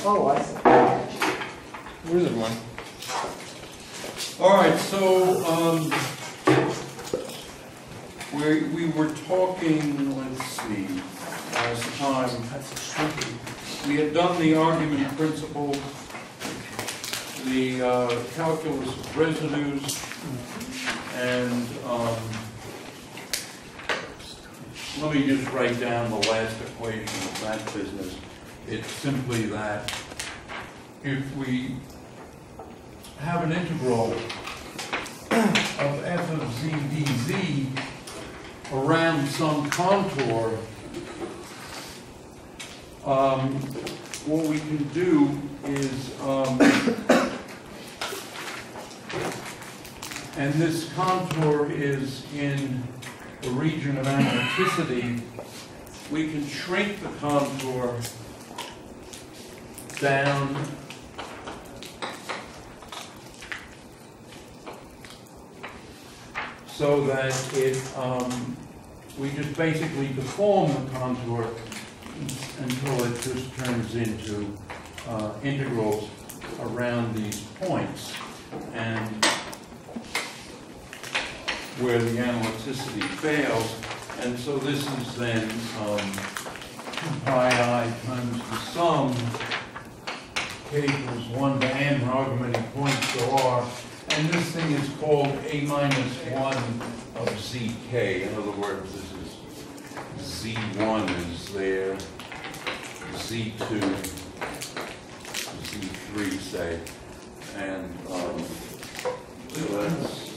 Oh, I see. Where's everyone? All right, so we were talking, let's see, last time we had done the argument principle, the calculus of residues, and let me just write down the last equation of that business. It's simply that if we have an integral of f of z dz around some contour, what we can do is, and this contour is in the region of analyticity, we can shrink the contour down so that it, we just basically deform the contour until it just turns into integrals around these points, and where the analyticity fails. And so this is then 2 pi I times the sum k equals 1 to n, however many points there are. And this thing is called a minus 1 of zk. In other words, this is z1 is there, z2, z3, say, and so that's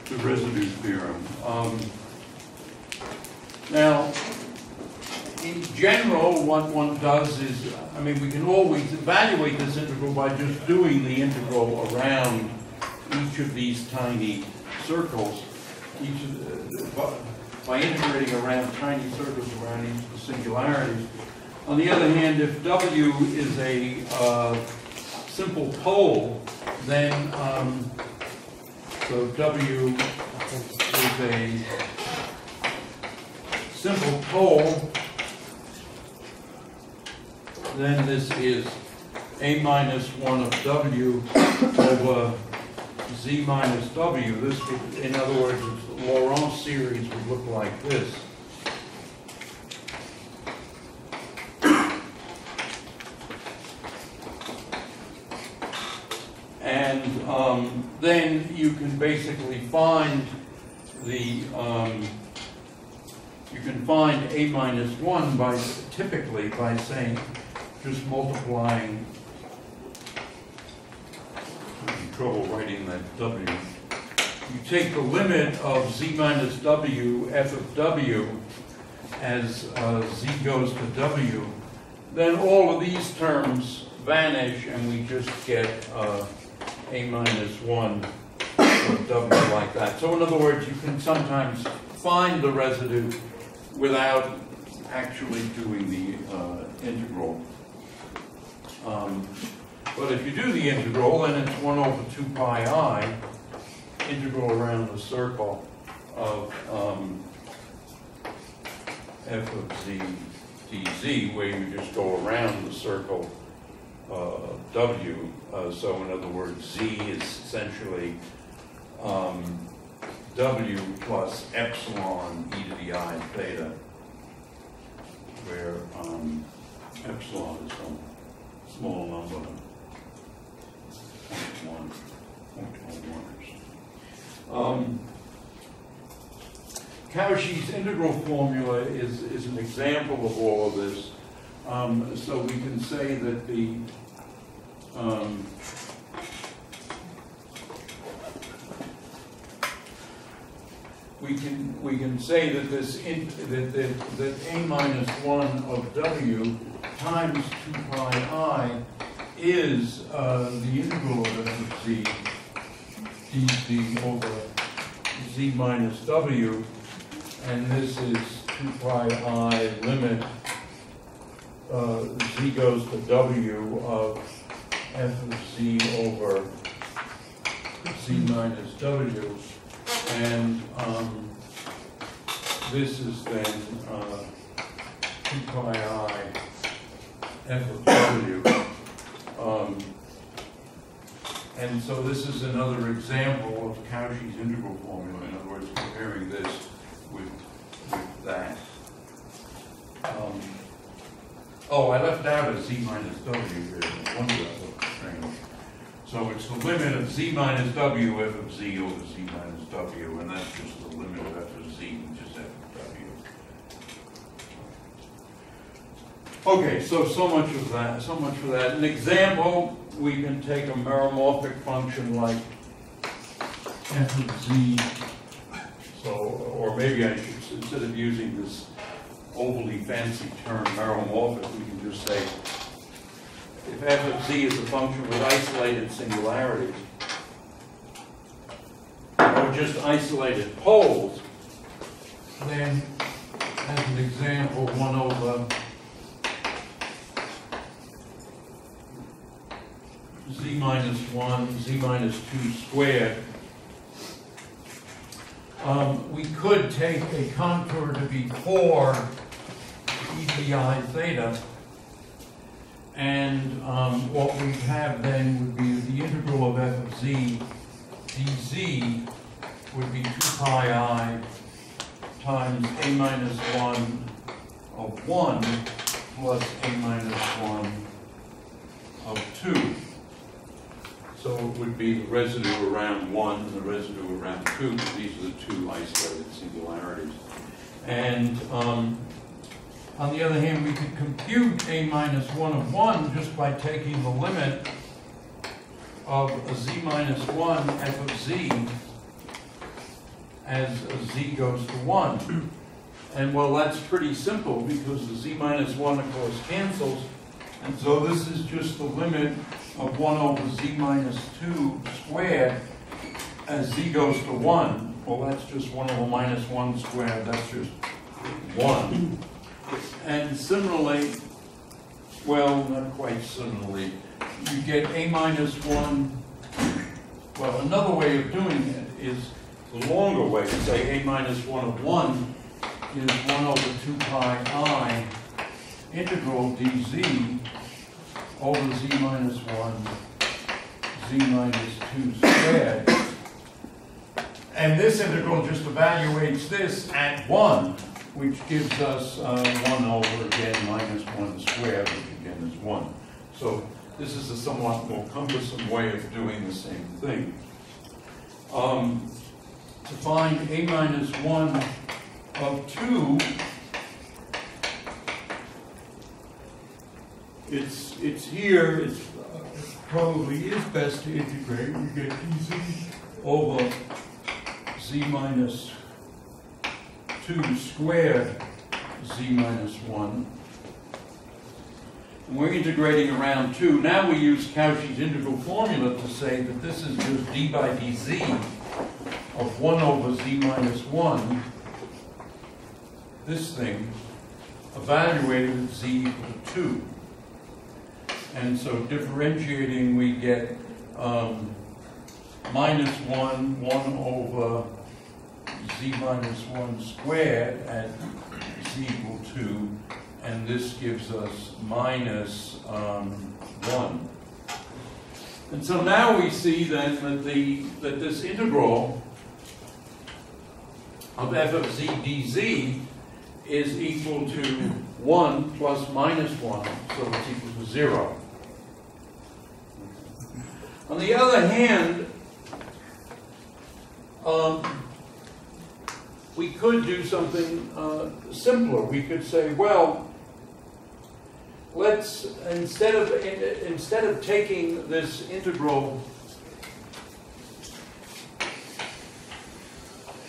the Residues Theorem. Now, in general, what one does is, I mean, we can always evaluate this integral by just doing the integral around each of these tiny circles, by integrating around tiny circles around each of the singularities. On the other hand, if W is a simple pole, then so W is a simple pole, then this is a minus 1 of W over Z minus W. This would, in other words, the Laurent series would look like this. And then you can basically find the you can find a minus 1 by typically by saying, just multiplying, I'm having trouble writing that W. You take the limit of Z minus W, f of W, as Z goes to W, then all of these terms vanish and we just get a minus 1 of W like that. So in other words, you can sometimes find the residue without actually doing the integral. But if you do the integral, then it's 1 over 2 pi I, integral around the circle of f of z dz, where you just go around the circle W. So in other words, z is essentially W plus epsilon e to the I theta, where epsilon is some small number, 0.1 Cauchy's integral formula is an example of all of this. So we can say that the we can say that this that a minus 1 of W times 2 pi I is the integral of f of z dz over z minus W, and this is 2 pi I limit z goes to W of f of z over z minus W, and this is then 2 pi I f of w. And so this is another example of Cauchy's integral formula. In other words, comparing this with that. Oh, I left out a z minus w here. No wonder that looked strange. So it's the limit of z minus w f of z over z minus w, and that's just the limit of f of z, which is f of w. Okay, so much of that. So much for that. An example, we can take a meromorphic function like f of z. So, or maybe I should, instead of using this overly fancy term meromorphic, we can just say if f of z is a function with isolated singularities, or just isolated poles, then as an example, 1 over z minus 1, z minus 2 squared. We could take a contour to be 4 EPI theta, and what we have then would be the integral of f of z dz would be 2 pi I times a minus 1 of 1 plus a minus 1 of 2. So it would be the residue around 1 and the residue around 2, because these are the two isolated singularities. And on the other hand, we could compute a minus 1 of 1 just by taking the limit of a z minus 1 f of z as z goes to 1. And well, that's pretty simple because the z minus 1, of course, cancels. And so this is just the limit of 1 over z minus 2 squared as z goes to 1. Well, that's just 1 over minus 1 squared. That's just 1. And similarly, well, not quite similarly, you get a minus 1. Well, another way of doing it is the longer way to say a minus 1 of 1 is 1 over 2 pi I integral dz over z minus 1, z minus 2 squared. And this integral just evaluates this at 1, which gives us 1 over, again, minus 1 squared, which again is 1. So this is a somewhat more cumbersome way of doing the same thing. To find a minus 1 of 2, it's here. It probably is best to integrate. We get dz over z minus 2 squared z minus 1. And we're integrating around 2. Now we use Cauchy's integral formula to say that this is just d by dz of 1 over z minus 1, this thing, evaluated at z equal to 2. And so differentiating, we get minus 1, 1 over z minus 1 squared at z equal 2, and this gives us minus 1. And so now we see then that this integral of f of z dz is equal to 1 plus minus 1, so it's equal to 0. On the other hand, we could do something simpler. We could say, well, let's instead of taking this integral,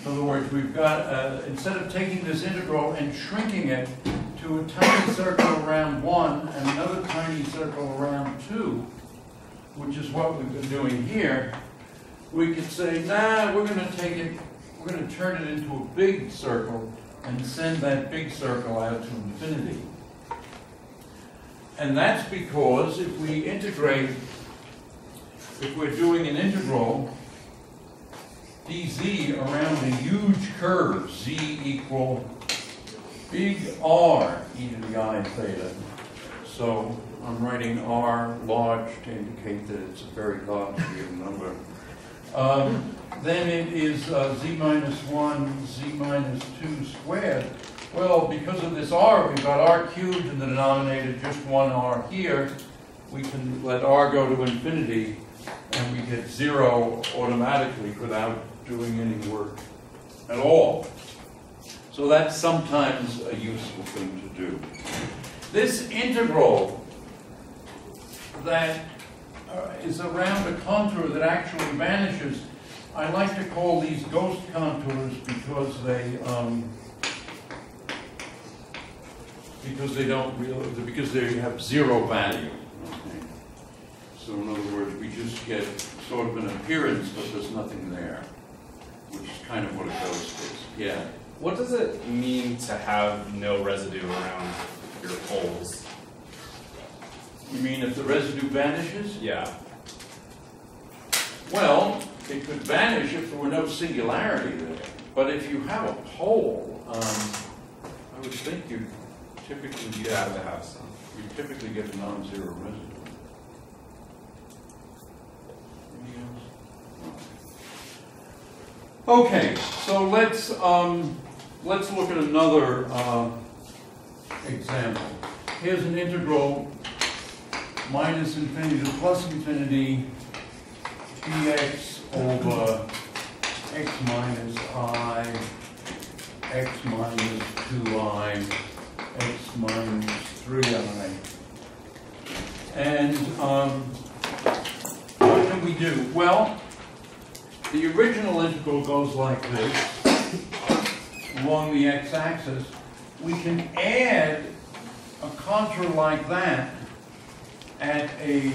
in other words, we've got instead of taking this integral and shrinking it to a tiny circle around 1 and another tiny circle around 2, which is what we've been doing here, we could say, nah, we're going to take it, we're going to turn it into a big circle and send that big circle out to infinity. And that's because if we integrate, if we're doing an integral dz around a huge curve, z equal big R e to the I theta. So I'm writing R large to indicate that it's a very large real number. Then it is z minus 1, z minus 2 squared. Well, because of this R, we've got R cubed in the denominator, just one R here. We can let R go to infinity, and we get 0 automatically without doing any work at all. So that's sometimes a useful thing to do. This integral that is around a contour that actually vanishes, I like to call these ghost contours because they have 0 value. Okay. So in other words, we just get sort of an appearance, but there's nothing there, which is kind of what a ghost is. Yeah. What does it mean to have no residue around your poles? You mean if the residue vanishes? Yeah. Well, it could vanish if there were no singularity there. But if you have a pole, I would think you typically get have to have some. You typically get a non-zero residue. Anything else? Okay, so let's look at another example. Here's an integral minus infinity to plus infinity dx over x minus I, x minus 2I, x minus 3I. And what can we do? Well, the original integral goes like this, along the x-axis. We can add a contour like that at a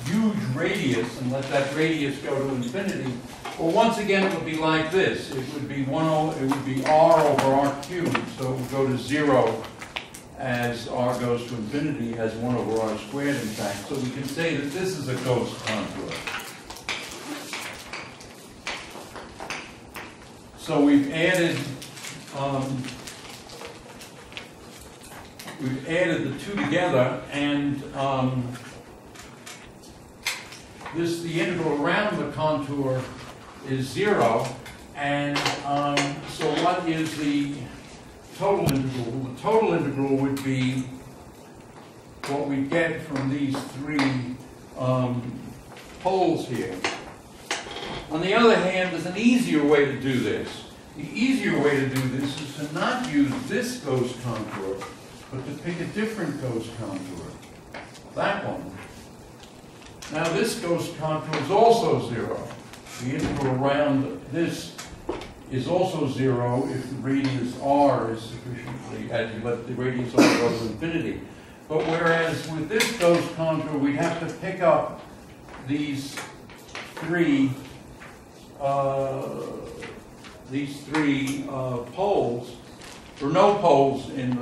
huge radius and let that radius go to infinity. Well, once again, it would be like this. It would be R over R cubed, so it would go to 0 as R goes to infinity as 1 over R squared, in fact. So we can say that this is a ghost contour. So we've added the two together, and the integral around the contour is 0, and so what is the total integral? Well, the total integral would be what we get from these three poles here. On the other hand, there's an easier way to do this. The easier way to do this is to not use this ghost contour, but to pick a different ghost contour. That one. Now this ghost contour is also 0. The integral around this is also 0 if the radius r is sufficiently, as you let the radius r go to infinity. But whereas with this ghost contour, we have to pick up these three poles, or no poles in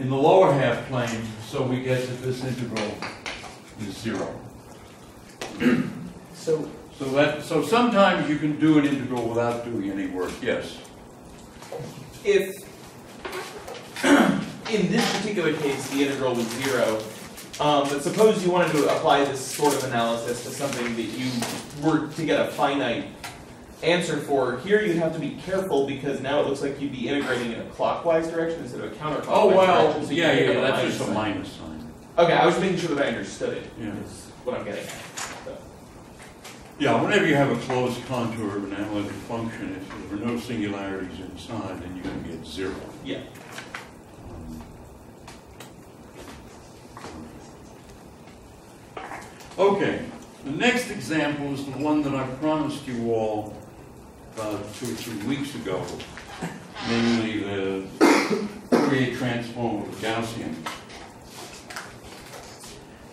the lower half plane, so we get that this integral is 0. So sometimes you can do an integral without doing any work. Yes. If in this particular case the integral was 0, but suppose you wanted to apply this sort of analysis to something that you were to get a finite answer for, here you'd have to be careful because now it looks like you'd be integrating in a clockwise direction instead of a counterclockwise direction. Oh, well, so yeah, that's just a minus sign. Okay, I was making sure that I understood it. Yeah. Is what I'm getting at. So. Yeah, whenever you have a closed contour of an analytic function, if there are no singularities inside, then you're going to get 0. Yeah. Okay, the next example is the one that I promised you all about 2 or 3 weeks ago, namely the Fourier transform of Gaussian.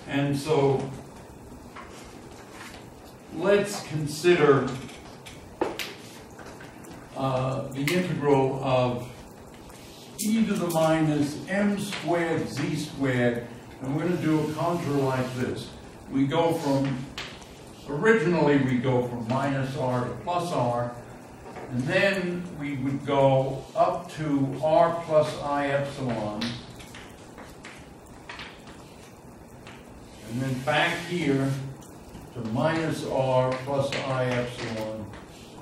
And so let's consider the integral of e to the minus m squared z squared, and we're going to do a contour like this. We go from, originally we go from minus r to plus r, And then we would go up to r plus I epsilon, and then back here to minus r plus I epsilon,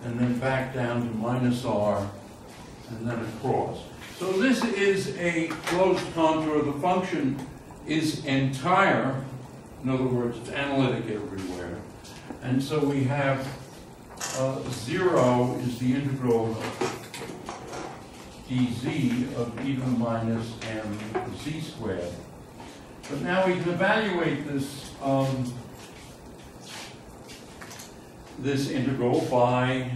and then back down to minus r, and then across. So this is a closed contour. The function is entire. In other words, it's analytic everywhere. And so we have 0 is the integral dz of e to the minus m z squared. But now we can evaluate this this integral by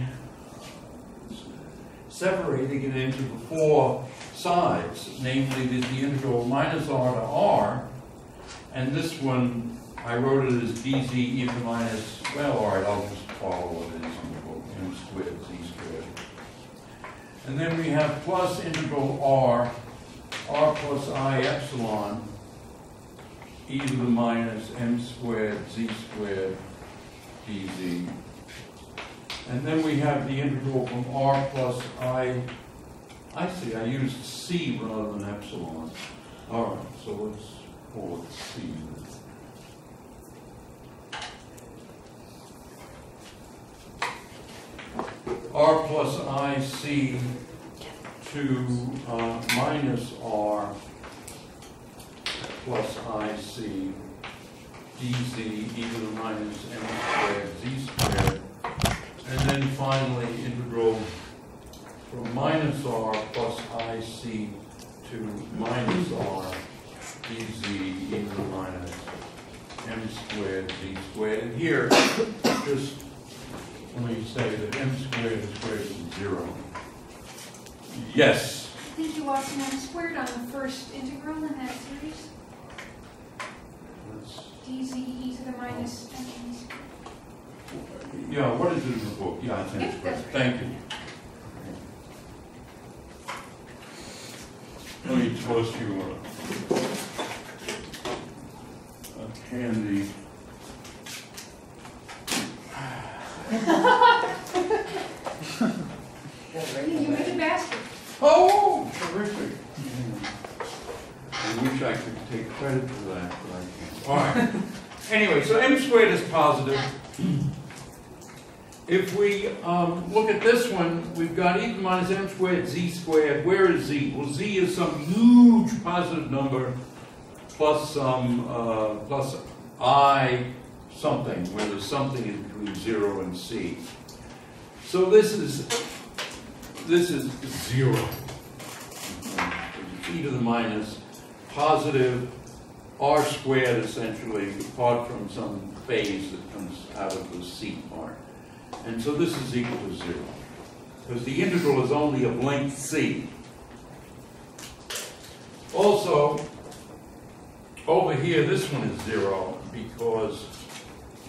separating it into the four sides. Namely, there's the integral minus r to r, and this one I wrote it as dz e to the minus, well, all right, I'll just follow what it is in the book, m squared z squared. And then we have plus integral r plus I epsilon, e to the minus m squared z squared dz. And then we have the integral from r plus I see, I used c rather than epsilon. All right, so let's call it c. R plus IC to minus R plus IC dz e to the minus m squared z squared. And then finally integral from minus R plus IC to minus R dz e to the minus m squared z squared. And here, just let me say that m squared is greater than 0. Yes? Did you watch an m squared on the first integral in that series? dz e to the minus m squared. Yeah, what is it in the book? Yeah, it's m squared. Thank you. Let me toss you a candy. You made a basket. Oh, terrific. I wish I could take credit for that, but I can't. All right. Anyway, so m squared is positive. If we look at this one, we've got e to the minus m squared z squared. Where is z? Well, z is some huge positive number plus some plus I something, where there's something in between 0 and c. So this is 0. E to the minus positive r squared, essentially, apart from some phase that comes out of the c part. And so this is equal to 0, because the integral is only of length c. Also, over here, this one is 0, because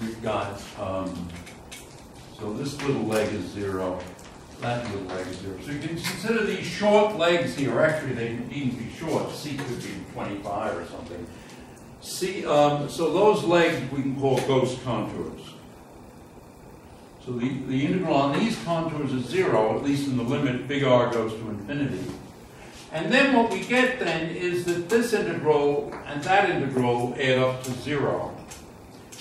we've got, so this little leg is 0, that little leg is 0. So you can consider these short legs here. Actually, they needn't be short. C could be 25 or something. So those legs we can call ghost contours. So the integral on these contours is 0, at least in the limit big R goes to infinity. And then what we get then is that this integral and that integral add up to 0.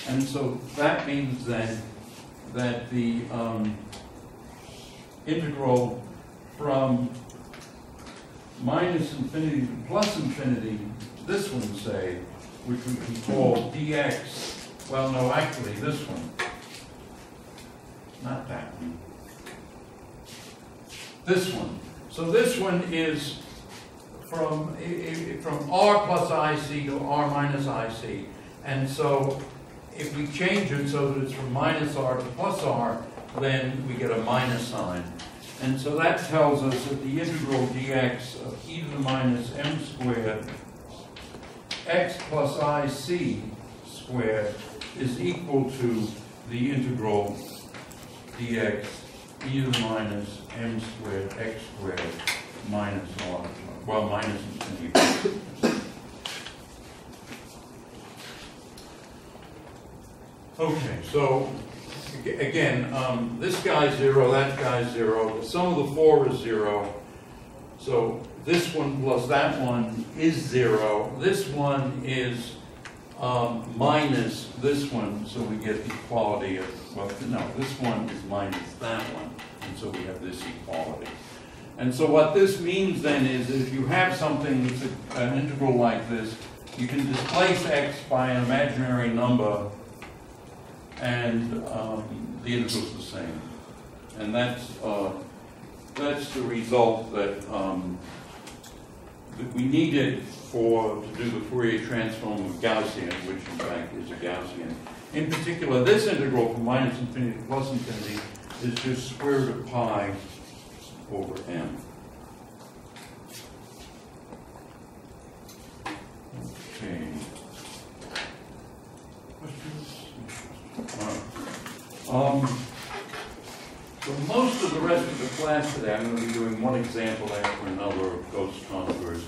And so that means then that the integral from minus infinity to plus infinity, this one say, which we can call dx, well no, actually this one, not that one, this one. So this one is from r plus ic to r minus ic, and so if we change it so that it's from minus r to plus r, then we get a minus sign. And so that tells us that the integral dx of e to the minus m squared x plus ic squared is equal to the integral dx e to the minus m squared x squared minus r, well, minus infinity. Okay, so again, this guy's 0, that guy's 0. The sum of the 4 is 0. So this one plus that one is 0. This one is minus this one, so we get equality of, well, no, this one is minus that one, and so we have this equality. And so what this means then is if you have something that's an integral like this, you can displace x by an imaginary number, and the integral's the same. And that's the result that we needed to do the Fourier transform of Gaussian, which in fact is a Gaussian. In particular, this integral from minus infinity to plus infinity is just square root of pi over m. Okay. Questions? All right. So most of the rest of the class today, I'm going to be doing one example after another of ghost contours.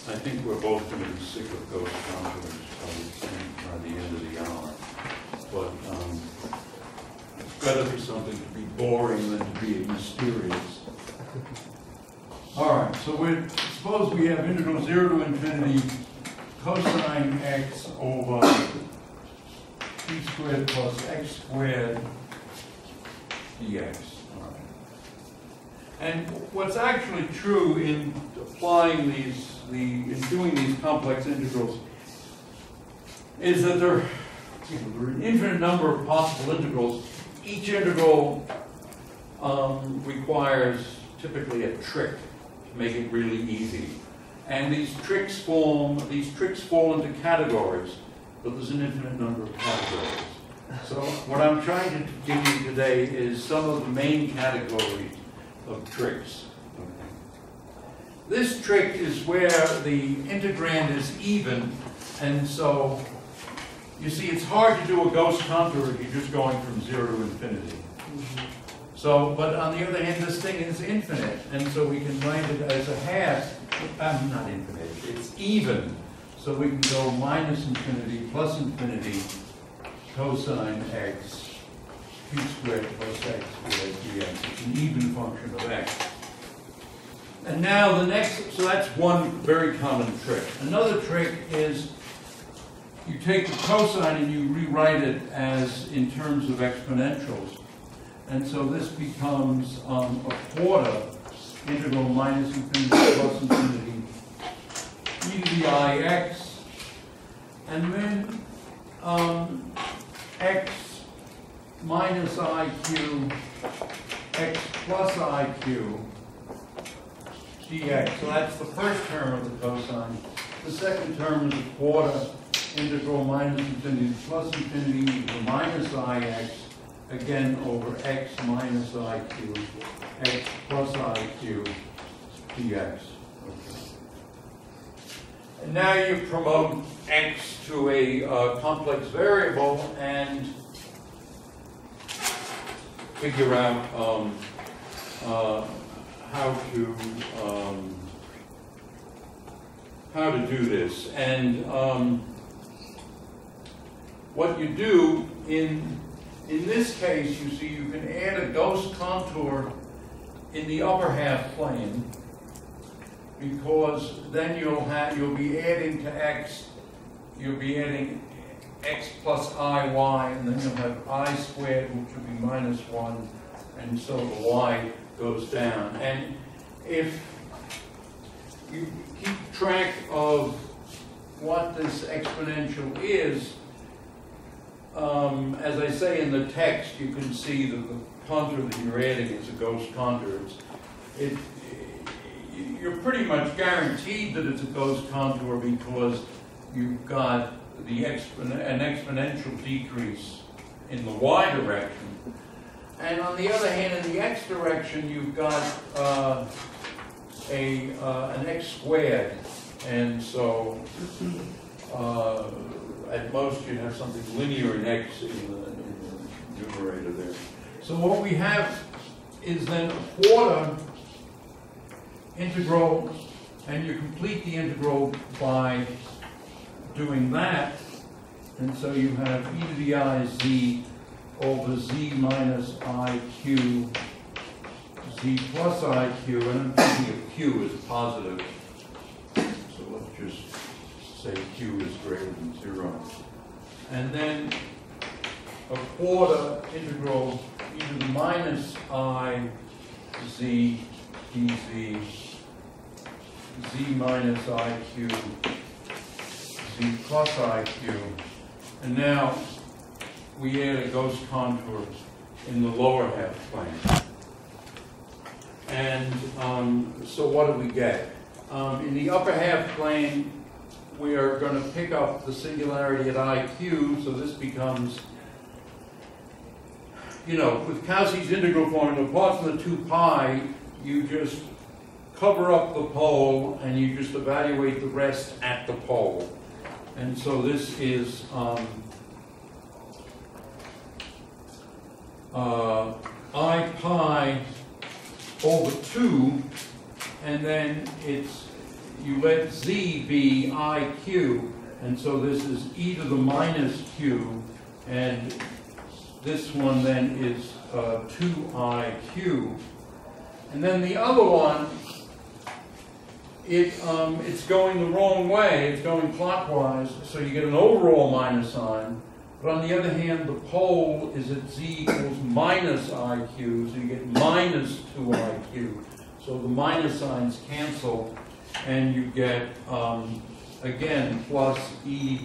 I think we're both going to be sick of ghost contours by the end of the hour. But it's better for something to be boring than to be mysterious. All right, so suppose we have integral 0 to infinity cosine x over p squared plus x squared dx. All right. And what's actually true in applying in doing these complex integrals is that there are an infinite number of possible integrals. Each integral requires typically a trick to make it really easy. And these tricks fall into categories, but there's an infinite number of categories. So what I'm trying to give you today is some of the main categories of tricks. Okay. This trick is where the integrand is even, and so you see it's hard to do a ghost contour if you're just going from 0 to infinity. So, but on the other hand, this thing is infinite, and so we can write it as a half. Not infinite, it's even. So we can go minus infinity plus infinity cosine x p squared plus x squared dx. It's an even function of x. And now the next, so that's one very common trick. Another trick is you take the cosine and you rewrite it as in terms of exponentials. And so this becomes a quarter integral minus infinity plus infinity e to the I x, and then x minus iq x plus iq dx. So that's the first term of the cosine. The second term is a quarter integral minus infinity plus infinity e to the minus ix, again over x minus iq x plus iq dx. Okay. And now you promote x to a complex variable and figure out how to do this. And what you do in this case, you see, you can add a ghost contour in the upper half plane, because then you'll be adding to x, you'll be adding x plus iy, and then you'll have I squared, which will be minus 1, and so the y goes down. And if you keep track of what this exponential is, as I say in the text, you can see that the contour that you're adding is a ghost contour. You're pretty much guaranteed that it's a ghost contour because you've got an exponential decrease in the y direction. And on the other hand, in the x direction, you've got an x squared. And so at most you'd have something linear in x in the numerator there. So what we have is then a quarter integral, and you complete the integral by doing that. And so you have e to the I z over z minus iq, z plus iq, and I'm thinking of q as positive. So let's just say q is greater than 0. And then a quarter integral e to the minus I z dz, z minus iq, z plus iq. And now we add a Gauss contour in the lower half plane. And so what do we get? In the upper half plane, we are going to pick up the singularity at iq, so this becomes, you know, with Cauchy's integral formula, apart from the 2 pi, you just cover up the pole and you just evaluate the rest at the pole. And so this is I pi over 2, and then it's, you let z be iq, and so this is e to the minus q, and this one then is 2iq. And then the other one, it's going the wrong way, it's going clockwise, so you get an overall minus sign. But on the other hand, the pole is at z equals minus iq, so you get minus 2iq. So the minus signs cancel, and you get, again, plus e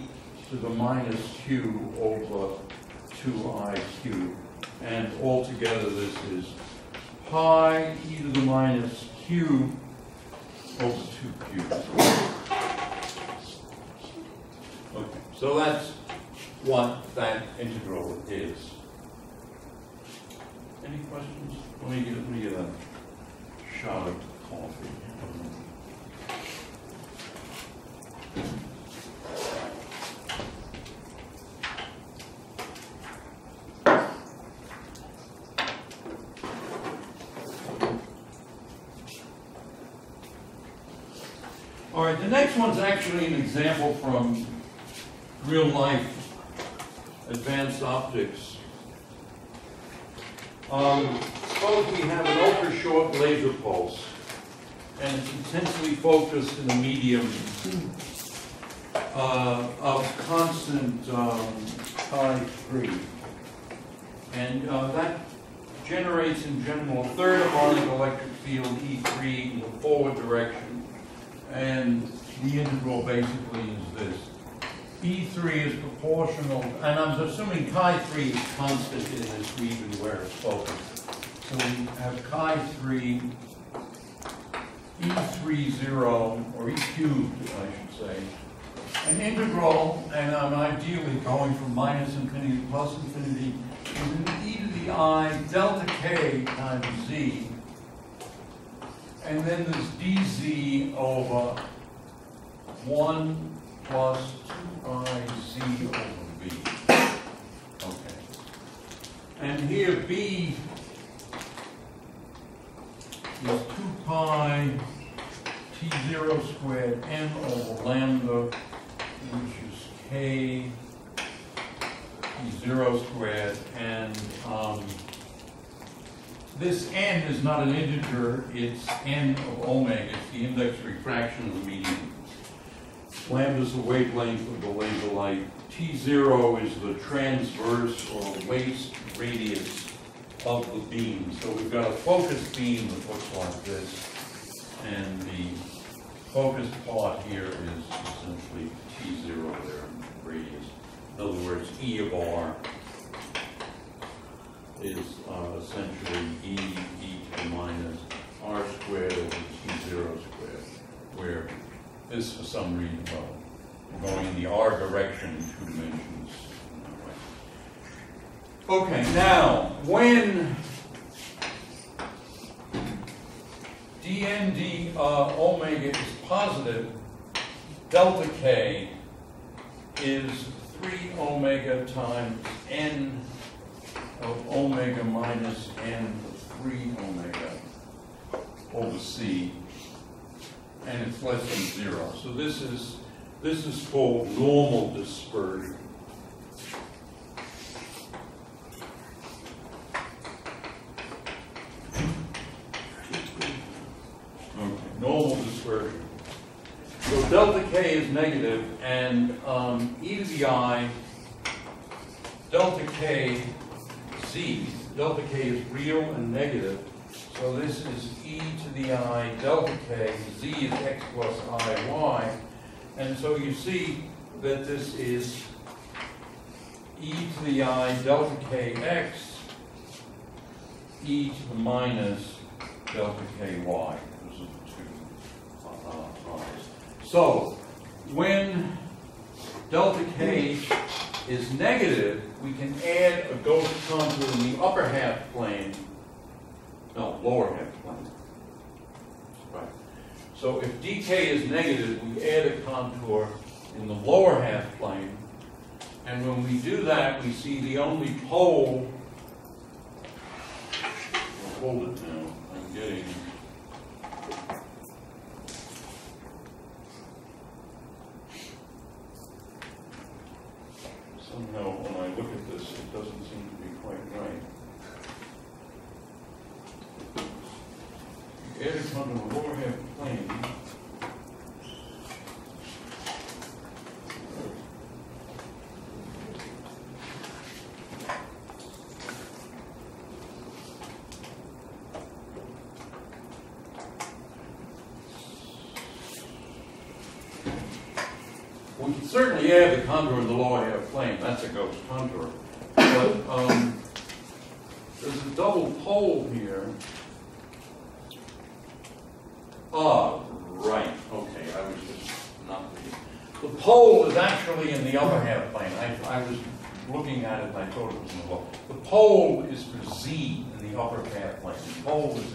to the minus q over 2iq. And altogether this is pi e to the minus q over 2q. Okay, so that's what that integral is. Any questions? Let me get a shot of coffee. All right, the next one's actually an example from real life advanced optics. Suppose we have an ultra-short laser pulse, and it's intensely focused in a medium of constant chi3. And that generates, in general, a third harmonic electric field, E3, in the forward direction. And the integral basically is this. E3 is proportional, and I'm assuming chi3 is constant in this region where it's focused. So we have chi3, E30, or E cubed, I should say. An integral, and I'm ideally going from minus infinity to plus infinity, is an e to the I delta k times z. And then there's dz over 1 plus 2iz over b. Okay. And here b is 2 pi t0 squared m over lambda, which is k t0 squared, and this n is not an integer, it's n of omega, it's the index refraction of the medium. Lambda is the wavelength of the laser light. T0 is the transverse or waist radius of the beam. So we've got a focused beam that looks like this, and the focused part here is essentially T0 there, radius. In other words, E of R is essentially E to the minus R squared over T0 squared, where this, for some reason, well, we're going in the R direction in 2 dimensions. Okay, now, when dn omega is positive, delta k is 3 omega times n of omega minus n of 3 omega over c, and it's less than 0. So this is called normal dispersion. delta k is negative, and e to the I, delta k z, delta k is real and negative, so this is e to the I delta k, z is x plus I y, and so you see that this is e to the I delta k x, e to the minus delta k y. Those are the two i's. So when delta k is negative, we can add a Gaussian contour in the upper half plane, no, lower half plane. Right. So if dk is negative, we add a contour in the lower half plane, and when we do that, we see the only pole, I'll hold it now, I'm getting, somehow when I look at this, it doesn't seem to be quite right. You add it on the lower half plane. We can certainly add the contour in the lower half plane. That's a Gaussian contour. But there's a double pole here. Ah, right. Okay, I was just not reading. The pole is actually in the upper half plane. I was looking at it and I thought it was in the lower. The pole is for z in the upper half plane. The pole is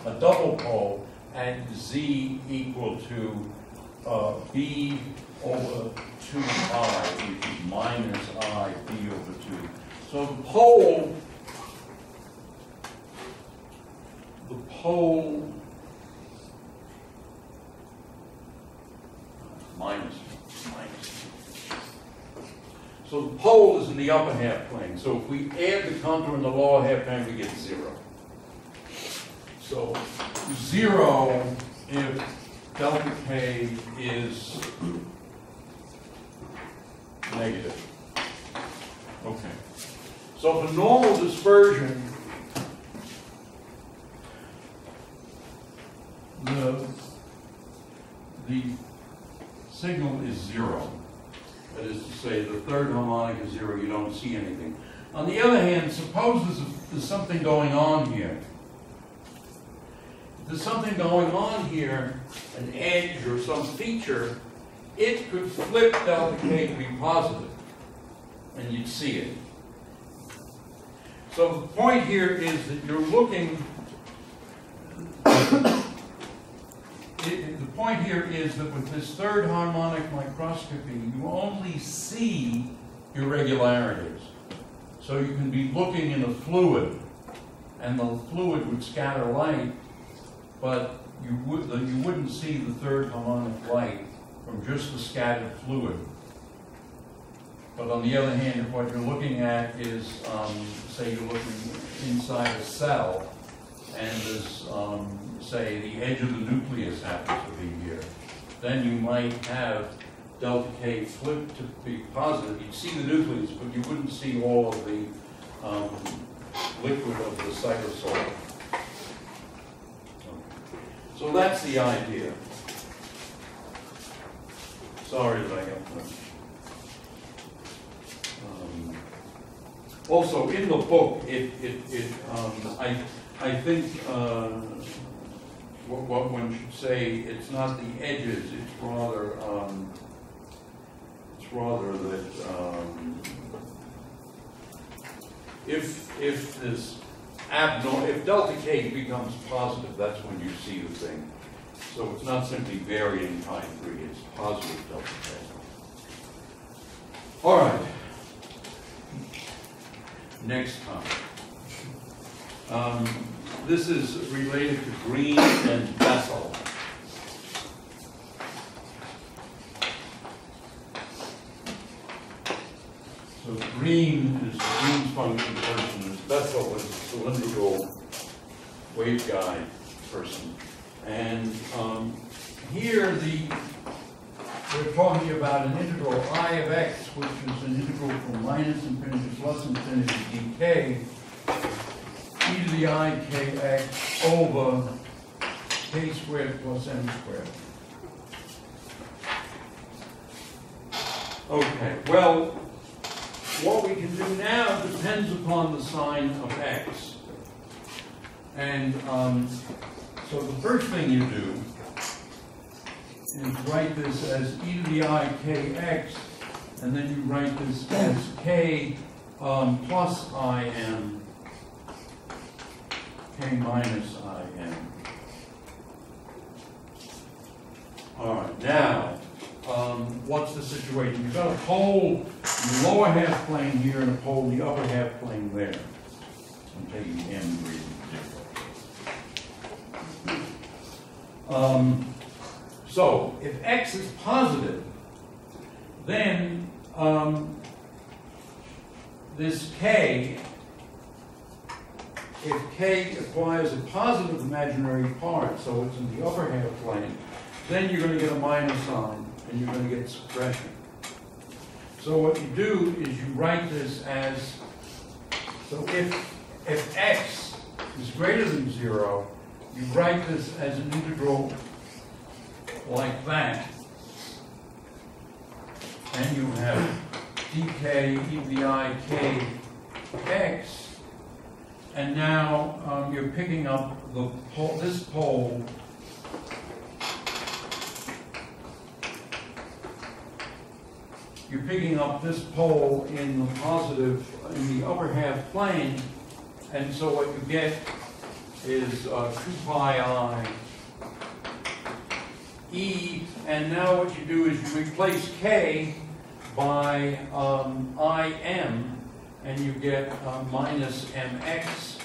a double pole at z equal to b over 2I, which is minus I b over 2. So the pole minus. So the pole is in the upper half plane. So if we add the contour in the lower half plane, we get 0. So 0 if delta k is negative. Okay. So for normal dispersion, the signal is 0. That is to say, the third harmonic is 0, you don't see anything. On the other hand, suppose there's something going on here. If there's something going on here, an edge or some feature, it could flip delta k to be positive, and you'd see it. So the point here is that you're looking, the point here is that with this third harmonic microscopy, you only see irregularities. So you can be looking in a fluid, and the fluid would scatter light, but you wouldn't see the third harmonic light from just the scattered fluid. But on the other hand, if what you're looking at is, say you're looking inside a cell, and there's, say, the edge of the nucleus happens to be here, then you might have delta k flipped to be positive. You'd see the nucleus, but you wouldn't see all of the liquid of the cytosol. So that's the idea. Sorry that I got that. Also, in the book, I think what one should say, it's not the edges, it's rather that if this if delta k becomes positive, that's when you see the thing. So it's not simply varying pi 3, it's positive delta k. All right. Next topic. This is related to Green and Bessel. So Green is Green's function person, and Bessel is a cylindrical waveguide person. And here the we're talking about an integral I of x, which is an integral from minus infinity to plus infinity dk, e to the I kx over k squared plus m squared. Okay, well, what we can do now depends upon the sign of x. And so the first thing you do is write this as e to the I kx, and then you write this as k plus im, k minus im. All right, now, what's the situation? You've got a pole in the lower half plane here and a pole in the upper half plane there. I'm taking m reading zero. So, if x is positive, then this k, if k acquires a positive imaginary part, so it's in the upper half plane, then you're going to get a minus sign, and you're going to get suppression. So what you do is you write this as, so if x is greater than 0, you write this as an integral like that, and you have dk e to the I k x, and now you're picking up the pole, this pole you're picking up this pole in the positive, in the upper half plane, and so what you get is 2 pi I e, and now what you do is you replace k by im, and you get minus mx,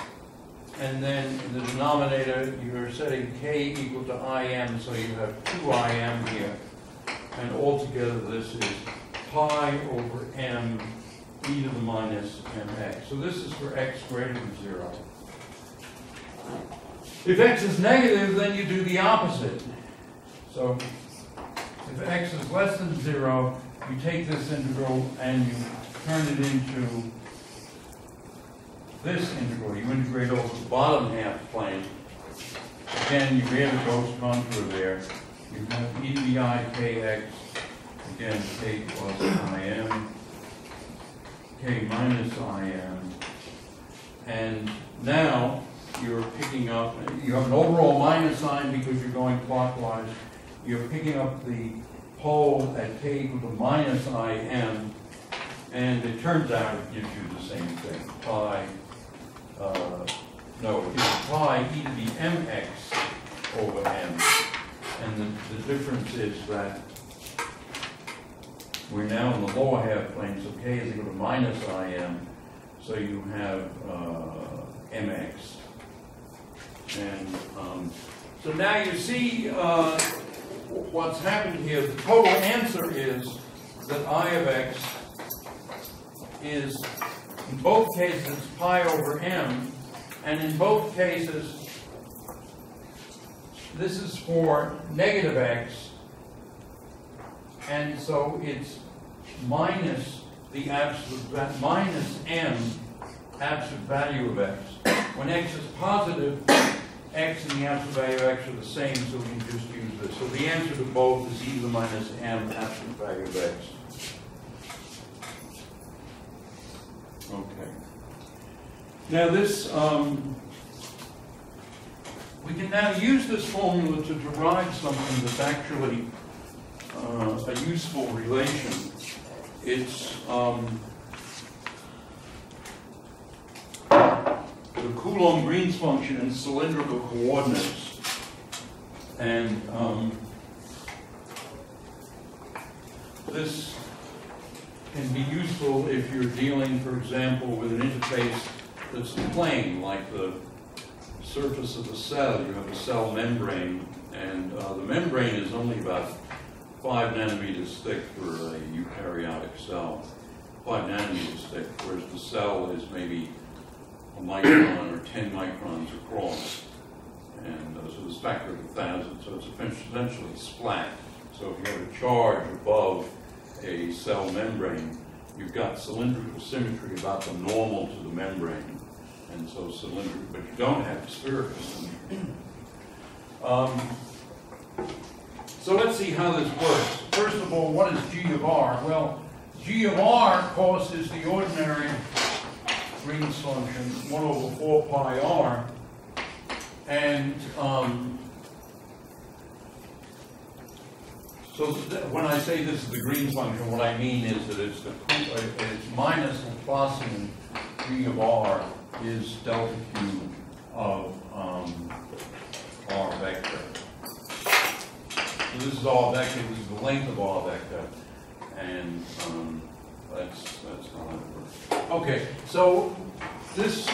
and then in the denominator you're setting k equal to im, so you have 2 im here, and altogether this is pi over m e to the minus mx. So this is for x greater than 0. If x is negative, then you do the opposite. So if x is less than 0, you take this integral and you turn it into this integral. You integrate over the bottom half plane. Again, you add a Gaussian contour there. You have e to the I kx. Again, k plus im, k minus im, and now you're picking up, you have an overall minus sign because you're going clockwise. You're picking up the pole at k equal to minus im, and it turns out it gives you the same thing, pi, no, it gives pi e to the mx over m, and the difference is that we're now in the lower half plane, so k is equal to minus im, so you have mx. And so now you see what's happened here. The total answer is that I of x is, in both cases, pi over m, and in both cases, this is for negative x, and so it's minus the absolute, minus m absolute value of x. When x is positive, x and the absolute value of x are the same, so we can just use this. So the answer to both is e to the minus m absolute value of x. Okay. Now this, we can now use this formula to derive something that's actually a useful relation. It's the Coulomb-Green's function in cylindrical coordinates. And this can be useful if you're dealing, for example, with an interface that's plane, like the surface of a cell. You have a cell membrane, and the membrane is only about 5 nanometers thick for a eukaryotic cell, 5 nanometers thick, whereas the cell is maybe a micron or 10 microns across. And so it's a factor of 1,000, so it's essentially splat. So if you have a charge above a cell membrane, you've got cylindrical symmetry about the normal to the membrane, and so cylindrical, but you don't have spherical symmetry. So let's see how this works. First of all, what is G of R? Well, G of R, of course, is the ordinary Green's function, 1 over 4 pi R, and so when I say this is the Green's function, what I mean is that it's minus Laplacian G of R is delta Q of R vector. So this is R vector, this is the length of R vector, and that's how that works. Okay, so this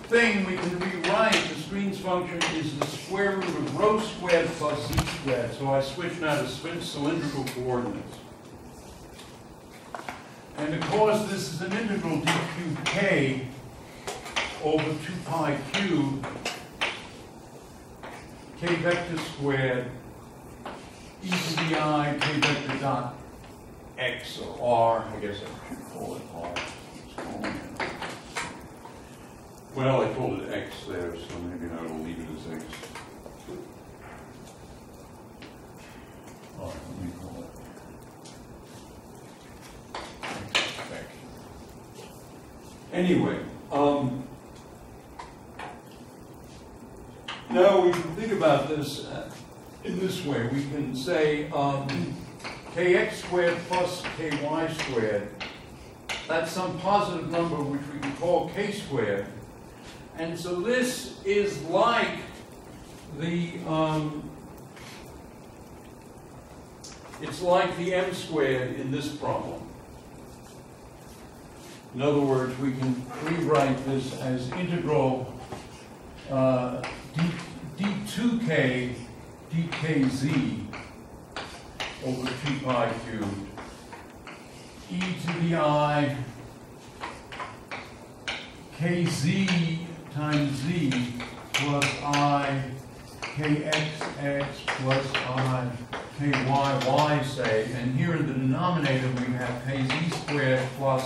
thing we can rewrite, the Green's function is the square root of rho squared plus z squared. So I switch now to cylindrical coordinates. And because this is an integral d cubed k over 2 pi cubed, k vector squared e to the I k vector dot x or r, I guess I should call it r. Well, I called it x there, so maybe I will leave it as x. All right, let me call it x. Anyway, now we can think about this in this way. We can say kx squared plus ky squared, that's some positive number which we can call k squared. And so this is like the, it's like the m squared in this problem. In other words, we can rewrite this as integral d2k dkz over 2 pi cubed e to the I kz times z plus I kxx plus I kyy, say, and here in the denominator we have kz squared plus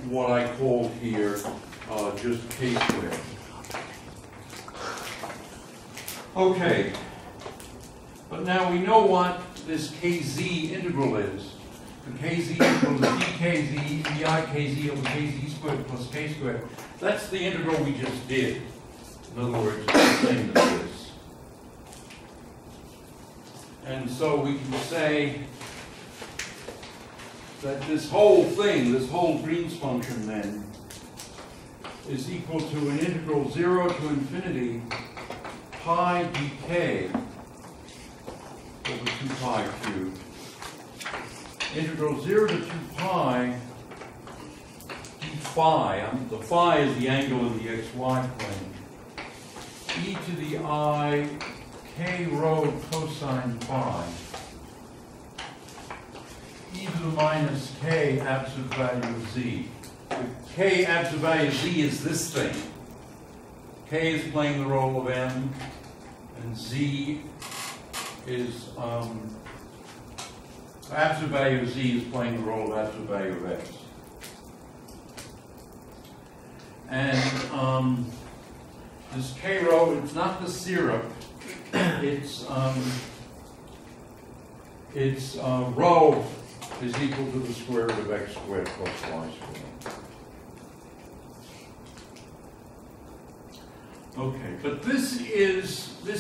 what I called here just k squared. Okay, but now we know what this kz integral is. The kz equals dkz, di kz over kz squared plus k squared. That's the integral we just did. In other words, it's the same as this. And so we can say that this whole thing, this whole Green's function then, is equal to an integral 0 to infinity pi dk over 2 pi cubed. Integral 0 to 2 pi d phi, the phi is the angle in the xy plane, e to the I k rho cosine phi, e to the minus k absolute value of z. The k absolute value of z is this thing. K is playing the role of m, and z is absolute value of z is playing the role of absolute value of x. And this k rho, it's not the syrup, it's rho is equal to the square root of x squared plus y squared. Okay, but this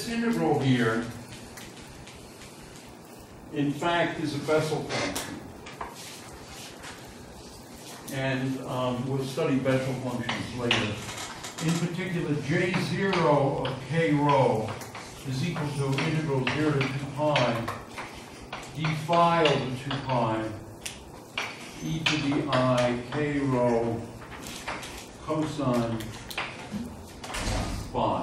integral here, in fact, is a Bessel function. And we'll study Bessel functions later. In particular, J0 of k rho is equal to integral 0 to 2 pi d phi over 2 pi e to the I k rho cosine phi.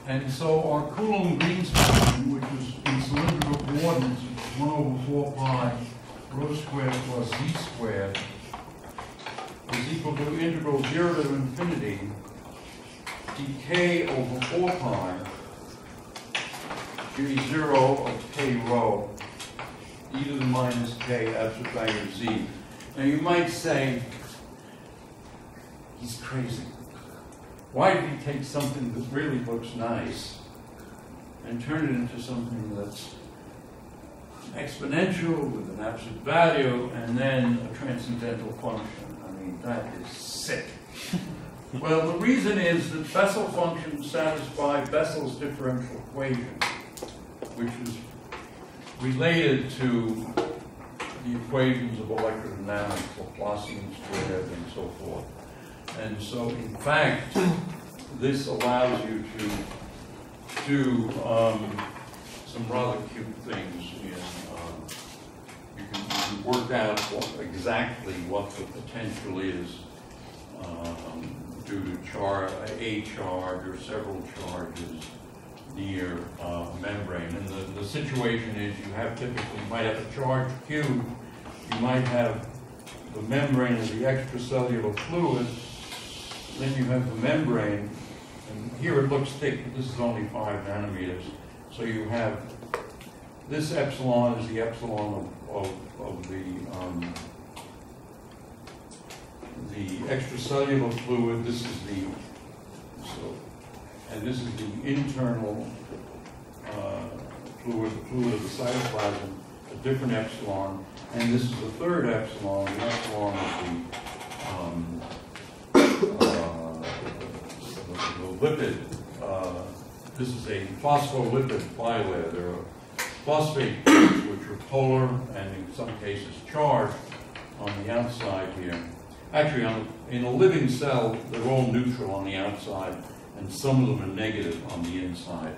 And so our Coulomb-Green's function, which is in cylindrical coordinates, 1 over 4 pi rho squared plus z squared, is equal to integral 0 to infinity dk over 4 pi Give me 0 of k rho, e to the minus k absolute value of z. Now you might say, he's crazy. Why did he take something that really looks nice and turn it into something that's exponential with an absolute value and then a transcendental function? I mean, that is sick. Well, the reason is that Bessel functions satisfy Bessel's differential equation, which is related to the equations of electrodynamics, Laplacian squared, and so forth. And so, in fact, this allows you to do some rather cute things. You can work out exactly what the potential is due to a charge or several charges near a membrane. And the situation is you might have a charge Q, you might have the membrane of the extracellular fluid, then you have the membrane, and here it looks thick, but this is only 5 nanometers. So you have this epsilon is the epsilon of the extracellular fluid. This is and this is the internal fluid, the fluid of the cytoplasm, a different epsilon, and this is the third epsilon, the epsilon of the lipid. This is a phospholipid bilayer. There are phosphate groups which are polar and in some cases charged on the outside here. Actually, in a living cell, they're all neutral on the outside, and some of them are negative on the inside.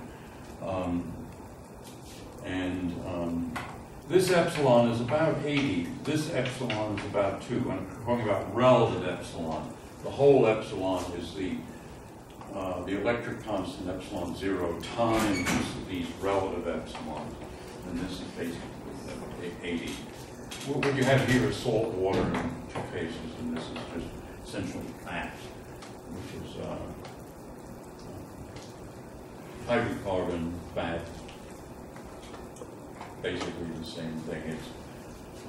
This epsilon is about 80. This epsilon is about 2. I'm talking about relative epsilon. The whole epsilon is the electric constant epsilon 0 times these relative epsilons. And this is basically 80. What you have here is salt water in 2 cases, and this is just essentially fat, which is hydrocarbon, fat, basically the same thing. It's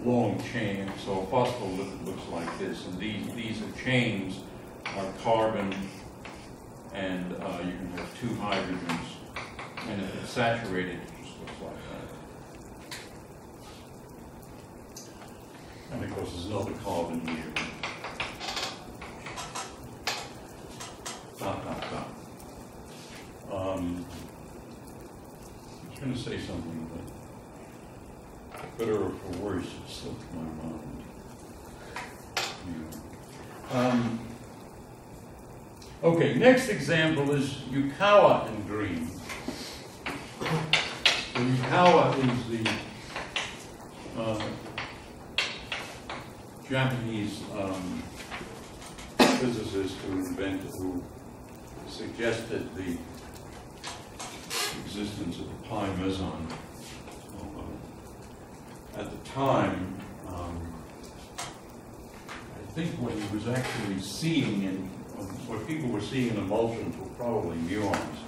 long chain, so a phospholipid looks like this, and these are chains, are carbon, and you can have 2 hydrogens, and if it's saturated, it just looks like that. And of course, there's another carbon here. I was going to say something, but better or for worse, it slipped my mind. Okay, next example is Yukawa in green. So Yukawa is the Japanese physicist who suggested the existence of the pi meson. At the time, I think what he was actually seeing in what people were seeing in emulsions were probably muons,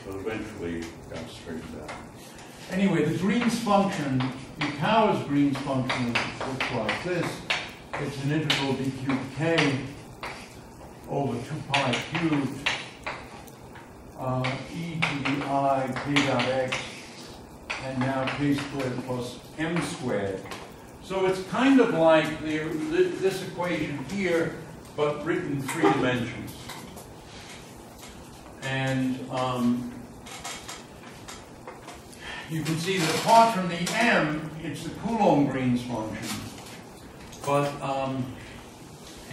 but eventually it got straightened out. Anyway, the Green's function, Yukawa's Green's function looks like this. It's an integral d cubed k over 2 pi cubed e to the I k dot x, and now k squared plus m squared. So it's kind of like this equation here, but written in 3 dimensions. And you can see that apart from the m, it's the Coulomb-Green's function. But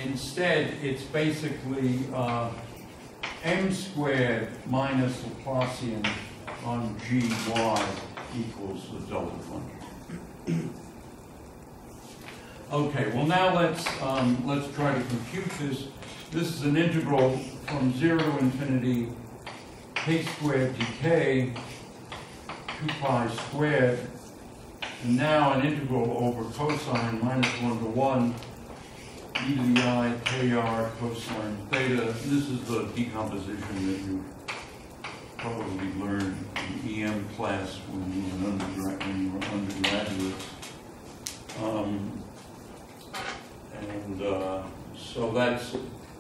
instead, it's basically m squared minus Laplacian on gy equals the delta function. Okay, well now let's try to compute this. This is an integral from 0 to infinity k squared dk, 2 pi squared, and now an integral over cosine minus 1 to 1 e to the I kr cosine theta. This is the decomposition that you probably learned in in class when we were undergraduates. So that's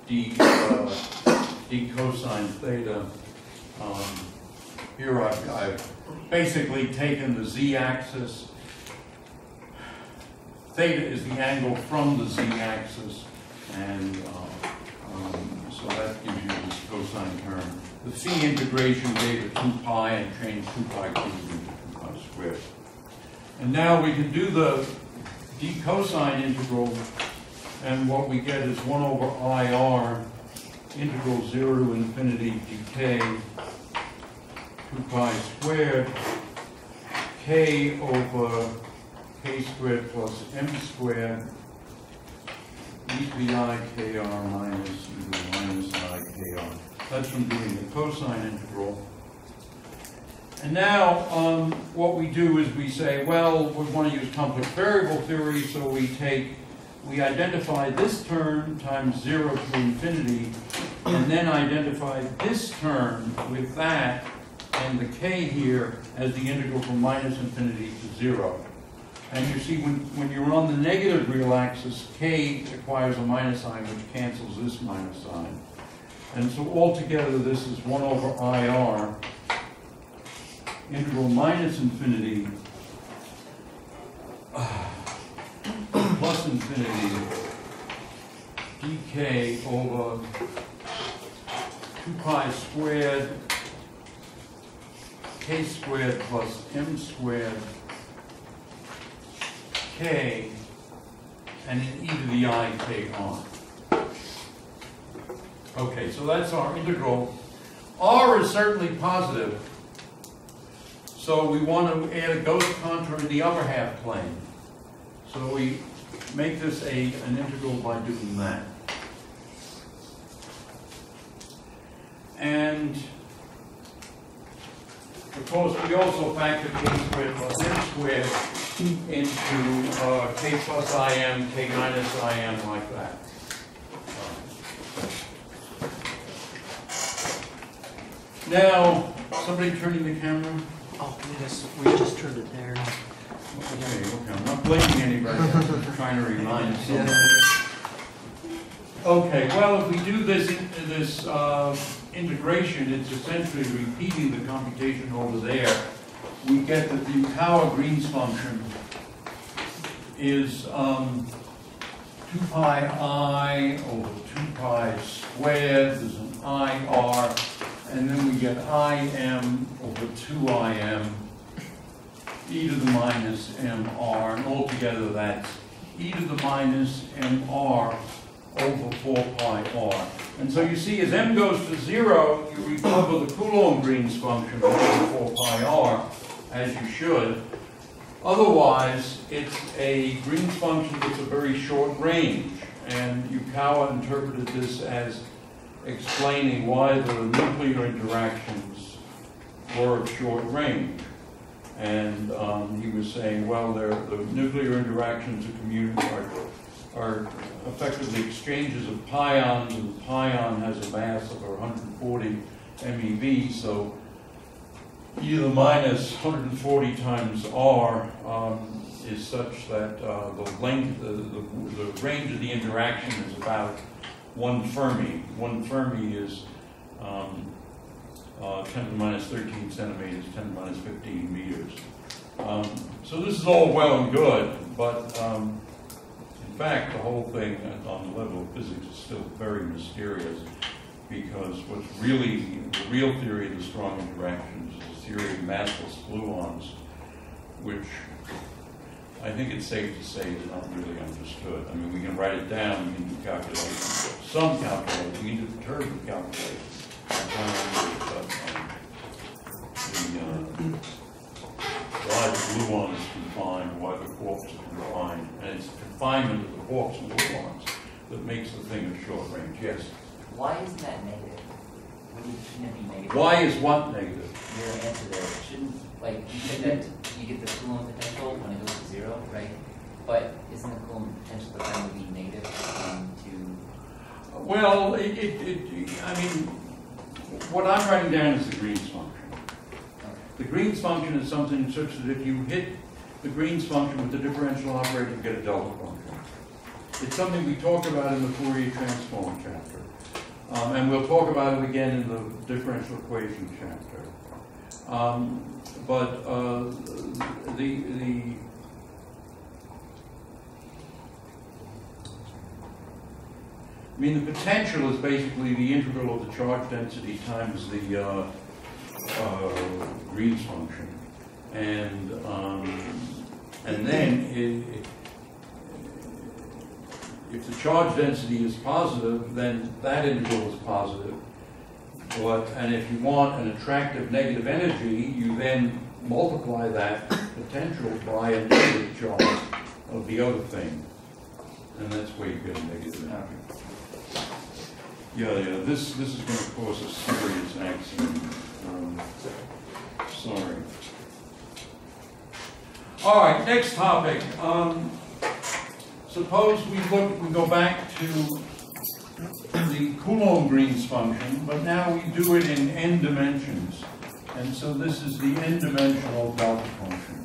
d cosine theta. Here I've basically taken the z-axis. Theta is the angle from the z-axis, and so that gives you this cosine term. The c integration gave it 2 pi and changed 2 pi cubed into 2 pi squared. And now we can do the d cosine integral, and what we get is 1 over IR integral 0 to infinity dk 2 pi squared k over k squared plus m squared e to the I kr minus e to the minus I kr. That's from doing the cosine integral. And now what we do is we say, well, we want to use complex variable theory, so we identify this term times 0 to infinity, and then identify this term with that, and the k here as the integral from minus infinity to 0. And you see, when you're on the negative real axis, k acquires a minus sign, which cancels this minus sign. And so altogether, this is 1 over IR, integral minus infinity plus infinity dk over 2 pi squared k squared plus m squared k and an e to the I k on. Okay, so that's our integral. R is certainly positive, so we want to add a Gaussian contour in the upper half plane. So we make this an integral by doing that. And of course, we also factor k squared plus m squared into k plus im, k minus im, like that. Now, somebody turning the camera? Oh, we just turned it there. Okay, I'm not blaming anybody, I'm trying to remind someone. Okay, well, if we do this integration, it's essentially repeating the computation over there. We get that the Euclid-Green's function is 2 pi I over 2 pi squared. There's an IR, and then we get IM over 2IM e to the minus MR, and altogether that's e to the minus MR over 4 pi R. And so you see, as m goes to 0, you recover the Coulomb-Green's function over 4 pi R, as you should. Otherwise, it's a Green's function that's a very short range, and Yukawa interpreted this as explaining why the nuclear interactions were of short range. And he was saying, well, the nuclear interactions are effectively exchanges of pions, and the pion has a mass of 140 MeV, so e to the minus 140 times R is such that the length, the range of the interaction is about 1 Fermi. 1 Fermi is 10 to the minus 13 centimeters, 10 to the minus 15 meters. So this is all well and good, but in fact, the whole thing on the level of physics is still very mysterious, because what's really the real theory of the strong interactions is the theory of massless gluons, which I think it's safe to say is not really understood. I mean, we can write it down, we can do calculations, some calculations, we can do the term of calculations. Why the gluon is confined, why the quarks are confined, and it's confinement of the quarks and gluons that makes the thing of short range. Yes? Why isn't that negative? Shouldn't it be negative? Why is what negative? Your answer there. Shouldn't, like, you said that you get the Coulomb potential when it goes to 0, right? But isn't the Coulomb potential the time to be negative Well, I mean, what I'm writing down is the Green's function. Okay. The Green's function is something such that if you hit the Green's function with the differential operator, you get a delta function. It's something we talk about in the Fourier transform chapter. And we'll talk about it again in the differential equation chapter. I mean, the potential is basically the integral of the charge density times the Green's function, and then if the charge density is positive, then that integral is positive. And if you want an attractive negative energy, you then multiply that potential by a negative charge of the other thing, and that's where you get a negative energy. Yeah, this is going to cause a serious accident. Sorry. All right, next topic. Suppose we go back to the Coulomb-Green's function, but now we do it in n dimensions. And so this is the n-dimensional delta function.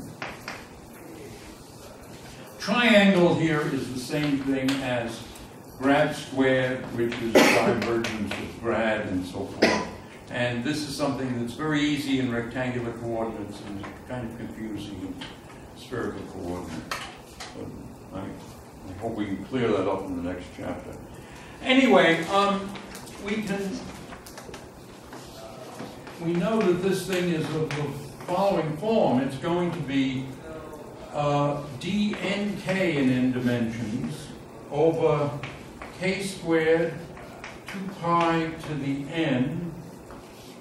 Triangle here is the same thing as grad squared, which is divergence of grad and so forth. And this is something that's very easy in rectangular coordinates and kind of confusing in spherical coordinates. But I hope we can clear that up in the next chapter. Anyway, we know that this thing is of the following form. It's going to be dnk in n dimensions over k squared 2 pi to the n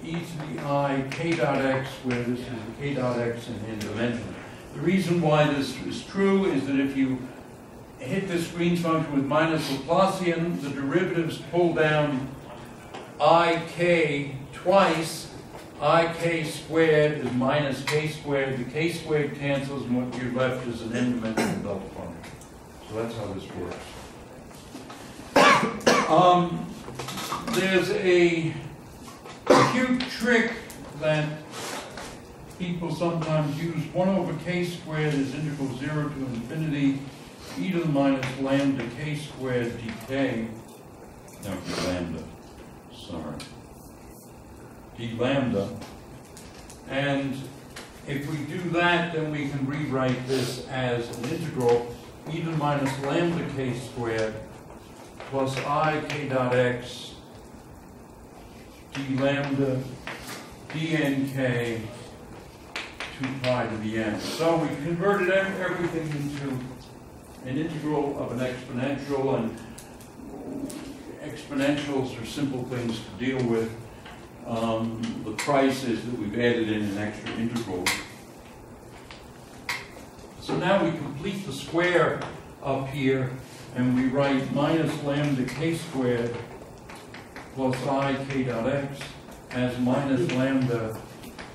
e to the I k dot x, where this is k dot x in n dimensions. The reason why this is true is that if you hit this Green's function with minus Laplacian, the derivatives pull down ik twice. Ik squared is minus k squared. The k squared cancels, and what you're left is an n-dimensional delta function. So that's how this works. There's a cute trick that people sometimes use. 1 over k squared is integral 0 to infinity e to the minus lambda k squared dk. No, lambda. Sorry. D lambda. And if we do that, then we can rewrite this as an integral e to the minus lambda k squared plus I k dot x d lambda dnk 2 pi to the n. So we converted everything into an integral of an exponential, and exponentials are simple things to deal with. The price is that we've added in an extra integral. So now we complete the square up here, and we write minus lambda k squared plus I k dot x as minus lambda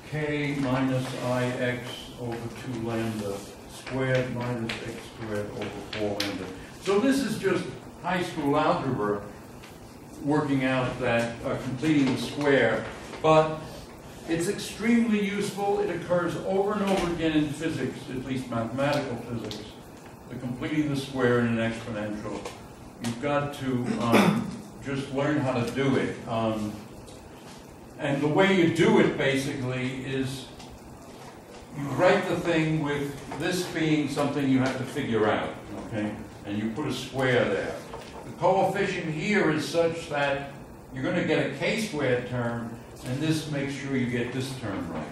k minus I x over 2 lambda squared minus x squared over 4 lambda. So this is just high school algebra working out that, completing the square, but it's extremely useful. It occurs over and over again in physics, at least mathematical physics, the completing the square in an exponential. You've got to just learn how to do it. And the way you do it, basically, is you write the thing with this being something you have to figure out, okay? And you put a square there. The coefficient here is such that you're going to get a k squared term, and this makes sure you get this term right.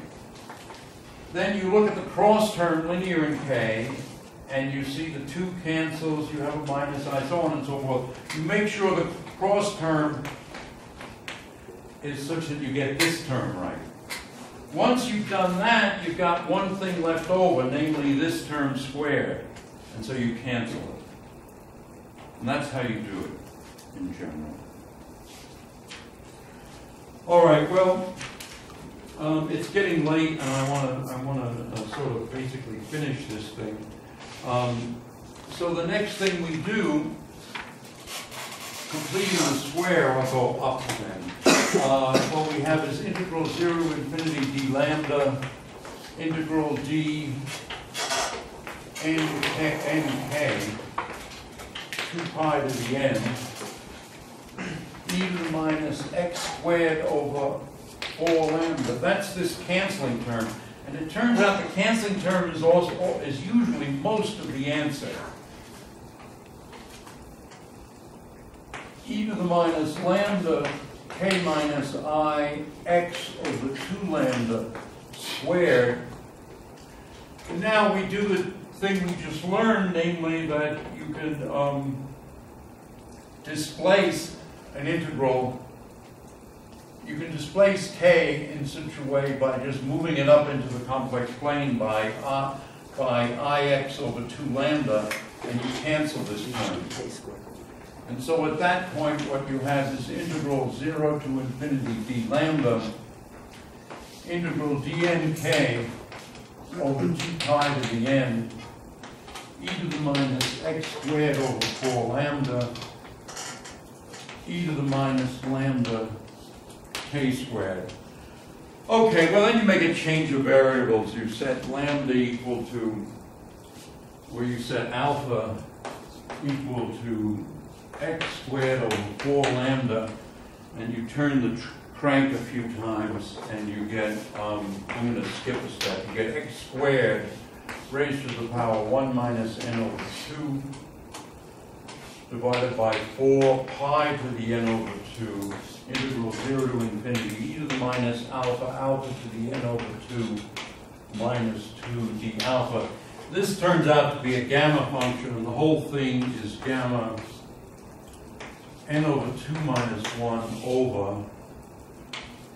Then you look at the cross term linear in k, and you see the 2 cancels, you have a minus I, so on and so forth. You make sure the cross term is such that you get this term right. Once you've done that, you've got one thing left over, namely this term squared, and so you cancel it. And that's how you do it in general. All right, well, it's getting late, and I want to sort of basically finish this thing. So the next thing we do, completing the square, I'll go up again. What we have is integral 0 to infinity d lambda integral d nk 2 pi to the n e to the minus x squared over 4 lambda. That's this canceling term. And it turns out the canceling term is usually most of the answer. E to the minus lambda k minus I x over 2 lambda squared. And now we do the thing we just learned, namely that you can displace an integral. You can displace k in such a way by just moving it up into the complex plane by ix over 2 lambda, and you cancel this term. And so at that point, what you have is integral 0 to infinity d lambda, integral dnk over 2 pi to the n, e to the minus x squared over 4 lambda, e to the minus lambda k squared. Okay, well then you make a change of variables. You set lambda equal to, where you set alpha equal to x squared over 4 lambda, and you turn the crank a few times, and you get, I'm going to skip a step, you get x squared raised to the power 1 minus n over 2 divided by 4 pi to the n over 2 integral 0 to infinity e to the minus alpha to the n over 2 minus 2 d alpha. This turns out to be a gamma function, and the whole thing is gamma n over 2 minus 1 over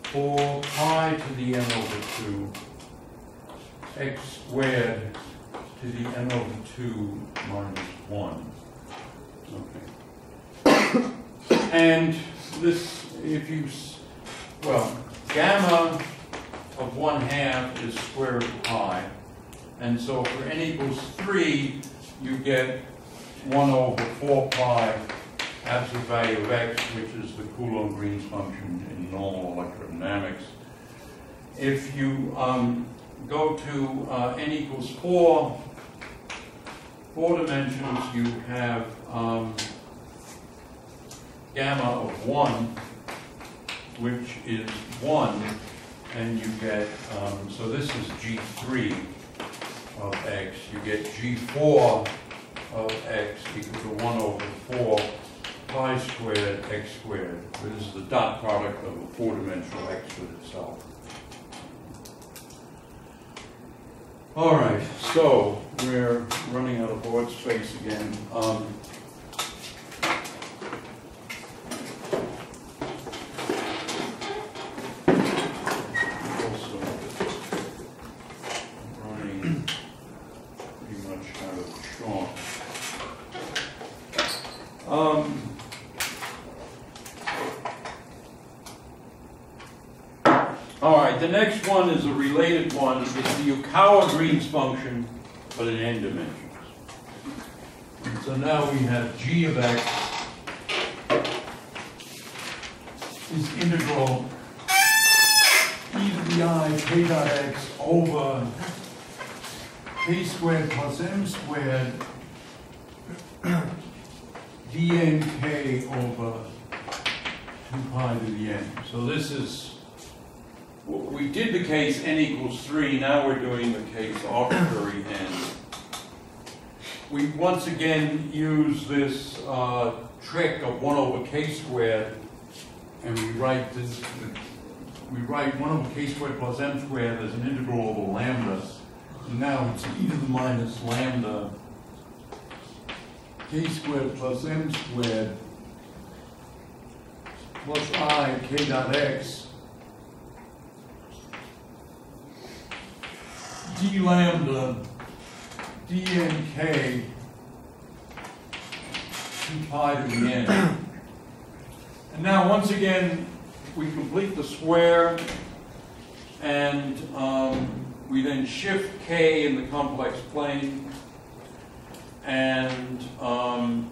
4 pi to the n over 2 x squared to the n over 2 minus 1. Okay. And this, if you, well, gamma of 1/2 is square root of pi. And so for n equals 3, you get 1 over 4 pi absolute value of x, which is the Coulomb-Green's function in normal electrodynamics. If you go to n equals 4 dimensions, you have gamma of 1, which is 1, and you get, so this is G3 of x. You get G4 of x equal to 1 over 4 pi squared x squared. This is the dot product of a 4-dimensional x with itself. All right, so we're running out of board space again. All right, the next one is a related one. It's the Yukawa-Green's function, but in n dimensions. And so now we have g of x is integral e to the I k dot x over k squared plus m squared dnk over 2 pi to the n. So this is, we did the case n equals 3, now we're doing the case arbitrary n. We once again use this trick of 1 over k squared, and we write this, we write 1 over k squared plus m squared as an integral over lambda. So now it's e to the minus lambda k squared plus m squared plus I k dot x d lambda dnk 2 pi to the n. And now once again we complete the square, and we then shift k in the complex plane, and I'm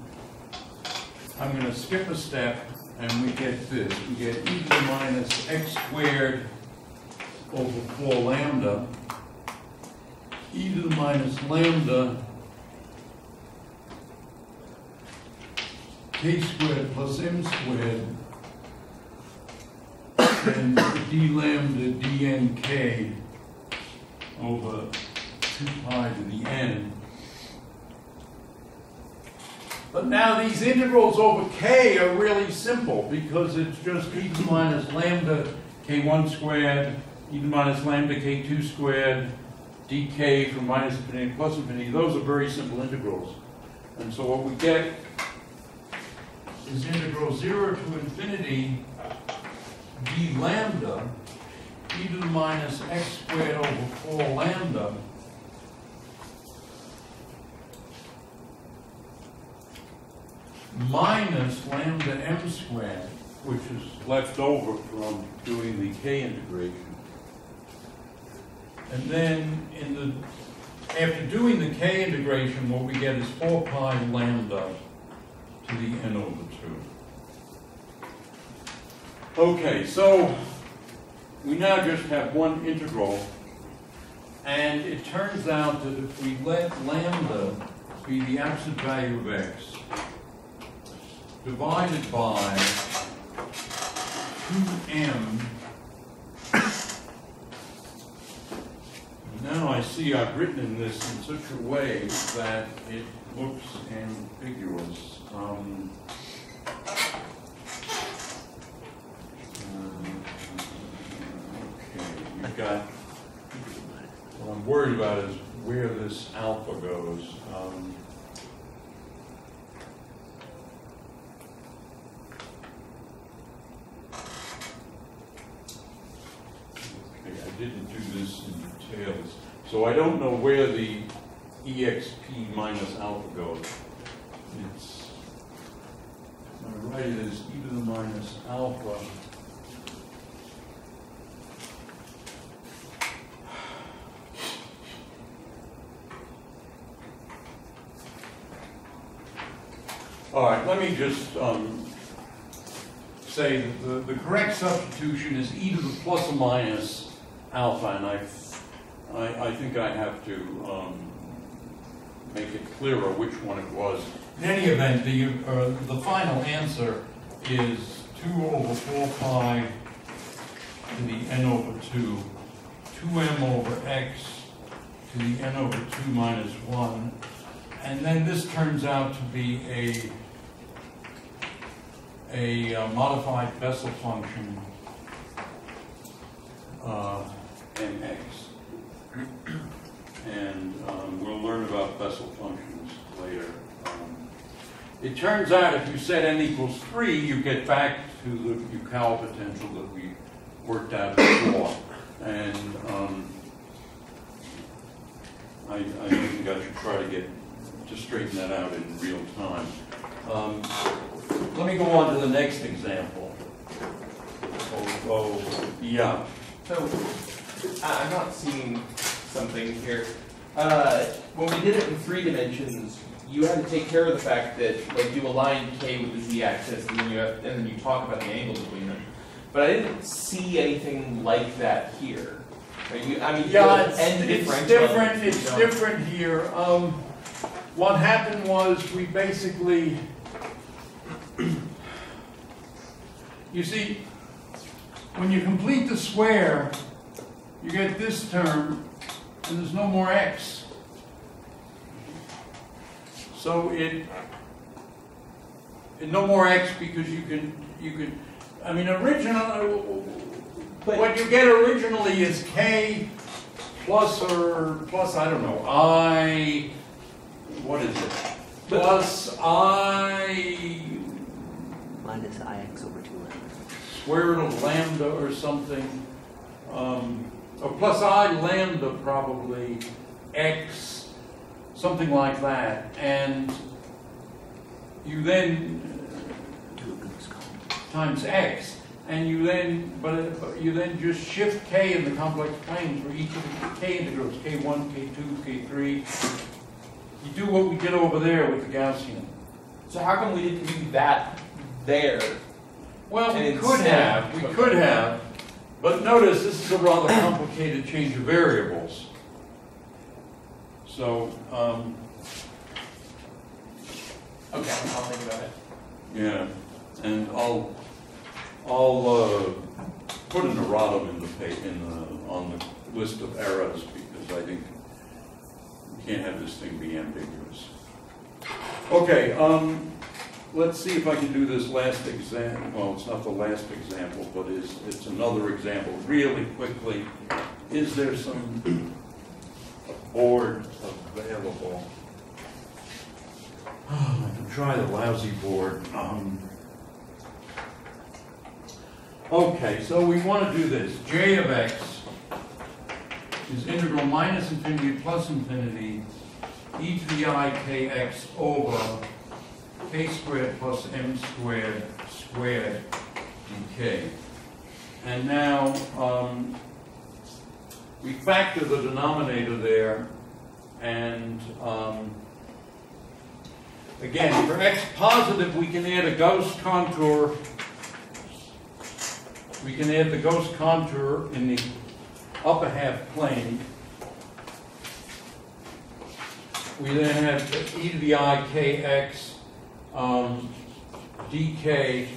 going to skip a step, and we get this. We get e to the minus x squared over 4 lambda e to the minus lambda k squared plus m squared and d lambda dnk over 2 pi to the n. But now these integrals over k are really simple because it's just e to the minus lambda k1 squared, e to the minus lambda k2 squared, dk from minus infinity to plus infinity. Those are very simple integrals. And so what we get is integral 0 to infinity d lambda e to the minus x squared over 4 lambda minus lambda m squared, which is left over from doing the k integration. And then after doing the k integration, what we get is 4 pi lambda to the n over 2. Okay, so we now just have one integral, and it turns out that if we let lambda be the absolute value of x divided by 2m, now I see I've written this in such a way that it looks ambiguous. You've got, what I'm worried about is where this alpha goes. Okay, I didn't do this in details, so I don't know where the exp minus alpha goes. It's, I'm going to write it as e to the minus alpha All right, let me just say that the correct substitution is e to the plus or minus alpha, and I think I have to make it clearer which one it was. In any event, the final answer is 2 over 4 pi to the n over 2, 2m over x to the n over 2 minus 1, and then this turns out to be a modified Bessel function mx. And we'll learn about Bessel functions later. It turns out if you set n equals 3, you get back to the Euclid potential that we worked out before. And I think I should try to straighten that out in real time. Let me go on to the next example. Yeah. So, I'm not seeing something here. When we did it in 3 dimensions, you had to take care of the fact that, like, you align k with the z-axis, and then you talk about the angle between them. But I didn't see anything like that here. Yeah, it's different here. What happened was we basically, you see, when you complete the square, you get this term, and there's no more x. So no more x because you can. I mean, what you get originally is k plus I don't know, I. What is it? Plus I minus ix over 2 lambda. Square root of lambda or something. Or plus I lambda probably x, something like that. And you then times x, and you then just shift k in the complex planes for each of the k integrals, k1, k2, k3. You do what we did over there with the Gaussian. So how come we didn't do that there? Well, we could have, but notice this is a rather complicated change of variables. So, Okay, I'll think about it. yeah, and I'll put an erratum on the list of errors because I think we can't have this thing be ambiguous. Okay, let's see if I can do this last example. Well, it's not the last example, but it's another example really quickly. Is there some board available? I can try the lousy board. Okay, so we want to do this. J of x is integral minus infinity plus infinity e to the I kx over k squared plus m squared squared dk. And now we factor the denominator there, and again, for x positive, we can add a Gauss contour. We can add the Gauss contour in the upper half plane. We then have e to the I kx dk,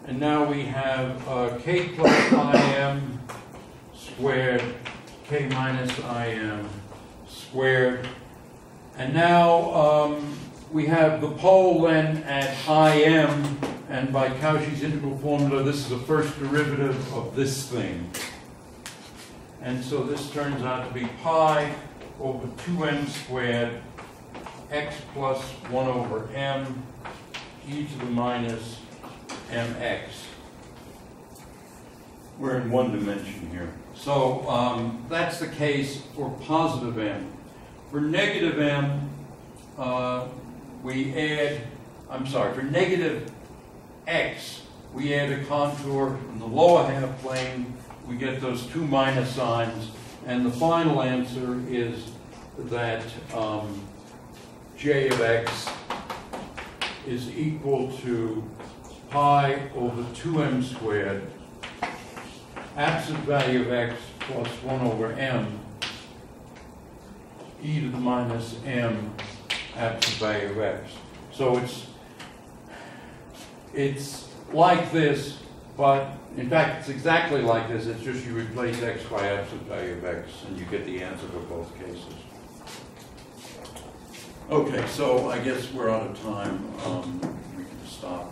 and now we have k plus im squared, k minus im squared, and now we have the pole then at im, and by Cauchy's integral formula, this is the first derivative of this thing. And so this turns out to be pi over 2m squared x plus 1 over m e to the minus mx. We're in one dimension here. So that's the case for positive m. For negative m, for negative x, we add a contour in the lower half plane. We get those two minus signs, and the final answer is that j of x is equal to pi over 2m squared, absolute value of x plus 1 over m, e to the minus m, absolute value of x. So it's like this, but in fact it's exactly like this. It's just you replace x by absolute value of x, and you get the answer for both cases. Okay, so I guess we're out of time. We can stop.